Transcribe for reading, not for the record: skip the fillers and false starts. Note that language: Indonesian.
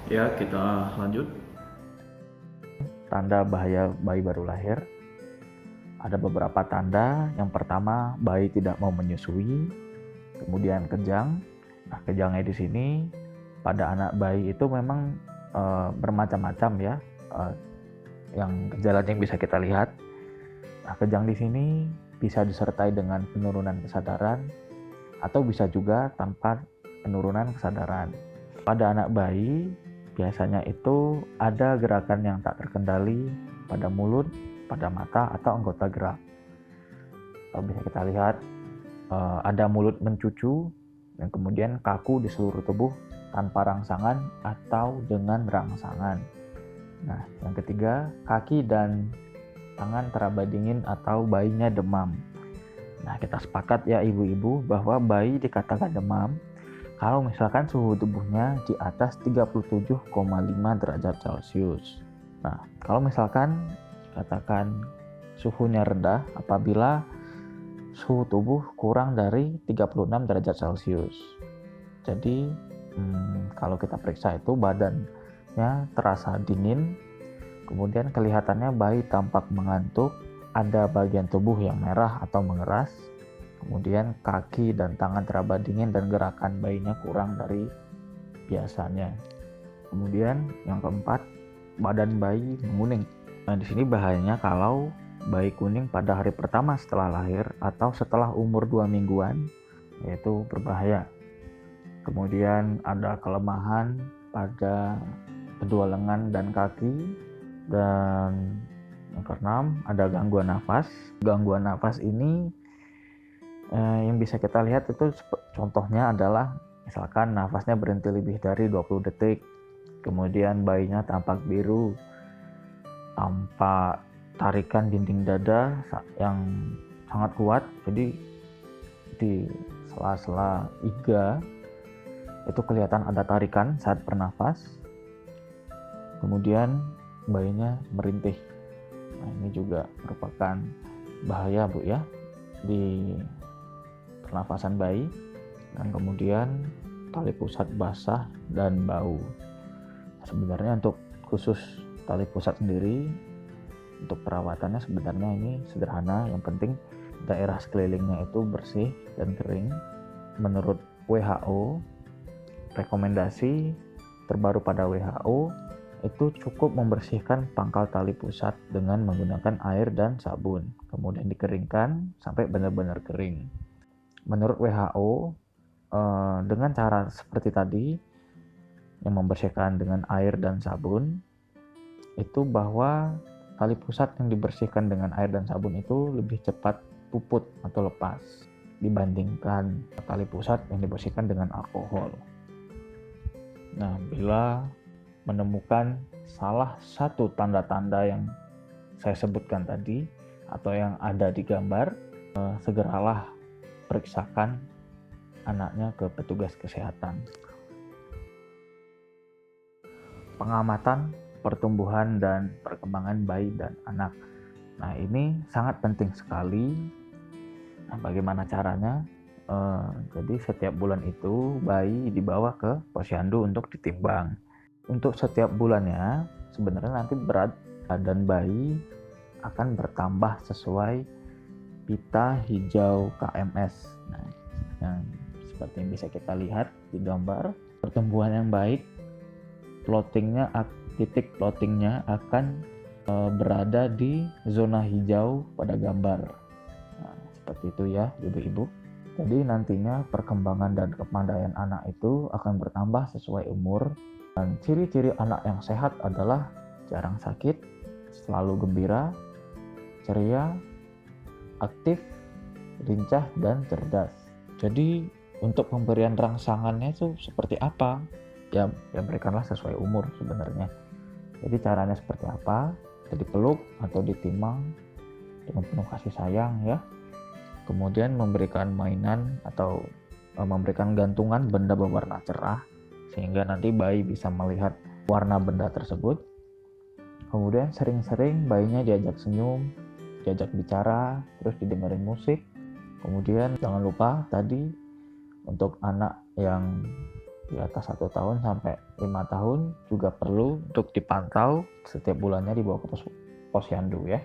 Ya, kita lanjut. Tanda bahaya bayi baru lahir. Ada beberapa tanda. Yang pertama, bayi tidak mau menyusui, kemudian kejang. Nah, kejangnya di sini pada anak bayi itu memang bermacam-macam ya, yang gejalanya yang bisa kita lihat. Nah, kejang di sini bisa disertai dengan penurunan kesadaran atau bisa juga tanpa penurunan kesadaran. Pada anak bayi biasanya itu ada gerakan yang tak terkendali pada mulut, pada mata atau anggota gerak. Atau bisa kita lihat ada mulut mencucu dan kemudian kaku di seluruh tubuh tanpa rangsangan atau dengan rangsangan. Nah, yang ketiga, kaki dan tangan teraba dingin atau bayinya demam. Nah, kita sepakat ya ibu-ibu bahwa bayi dikatakan demam kalau misalkan suhu tubuhnya di atas 37,5 derajat Celcius. Nah, kalau misalkan katakan suhunya rendah apabila suhu tubuh kurang dari 36 derajat Celcius. Jadi, kalau kita periksa itu badannya terasa dingin, kemudian kelihatannya bayi tampak mengantuk, ada bagian tubuh yang merah atau mengeras, kemudian kaki dan tangan teraba dingin dan gerakan bayinya kurang dari biasanya. Kemudian yang keempat, badan bayi menguning. Nah, di sini bahayanya kalau bayi kuning pada hari pertama setelah lahir atau setelah umur 2 mingguan, yaitu berbahaya. Kemudian ada kelemahan pada kedua lengan dan kaki, dan yang keenam ada gangguan nafas. Gangguan nafas ini yang bisa kita lihat itu contohnya adalah misalkan nafasnya berhenti lebih dari 20 detik, kemudian bayinya tampak biru, tampak tarikan dinding dada yang sangat kuat, jadi di sela-sela iga itu kelihatan ada tarikan saat bernafas, kemudian bayinya merintih. Nah, ini juga merupakan bahaya Bu ya di pernafasan bayi. Dan kemudian tali pusat basah dan bau. Sebenarnya untuk khusus tali pusat sendiri untuk perawatannya sebenarnya ini sederhana, yang penting daerah sekelilingnya itu bersih dan kering. Menurut WHO, rekomendasi terbaru pada WHO itu cukup membersihkan pangkal tali pusat dengan menggunakan air dan sabun, kemudian dikeringkan sampai benar-benar kering. Menurut WHO, dengan cara seperti tadi yang membersihkan dengan air dan sabun, itu bahwa tali pusat yang dibersihkan dengan air dan sabun itu lebih cepat puput atau lepas dibandingkan tali pusat yang dibersihkan dengan alkohol. Nah, bila menemukan salah satu tanda-tanda yang saya sebutkan tadi atau yang ada di gambar, segeralah periksakan anaknya ke petugas kesehatan. Pengamatan pertumbuhan dan perkembangan bayi dan anak. Nah, ini sangat penting sekali. Nah, bagaimana caranya? Jadi setiap bulan itu bayi dibawa ke posyandu untuk ditimbang. Untuk setiap bulannya sebenarnya nanti berat badan bayi akan bertambah sesuai pita hijau KMS. Nah, yang seperti yang bisa kita lihat di gambar, pertumbuhan yang baik, titik plottingnya akan berada di zona hijau pada gambar. Nah, seperti itu ya ibu-ibu. Jadi nantinya perkembangan dan kepandaian anak itu akan bertambah sesuai umur. Dan ciri-ciri anak yang sehat adalah jarang sakit, selalu gembira, ceria, aktif, lincah, dan cerdas. Jadi untuk pemberian rangsangannya itu seperti apa? Ya berikanlah sesuai umur sebenarnya. Jadi caranya seperti apa? Jadi peluk atau ditimang dengan penuh kasih sayang ya. Kemudian memberikan mainan atau memberikan gantungan benda berwarna cerah sehingga nanti bayi bisa melihat warna benda tersebut. Kemudian sering-sering bayinya diajak senyum, diajak bicara, terus didengarin musik. Kemudian jangan lupa tadi untuk anak yang di atas 1 tahun sampai 5 tahun juga perlu untuk dipantau setiap bulannya, dibawa ke posyandu ya.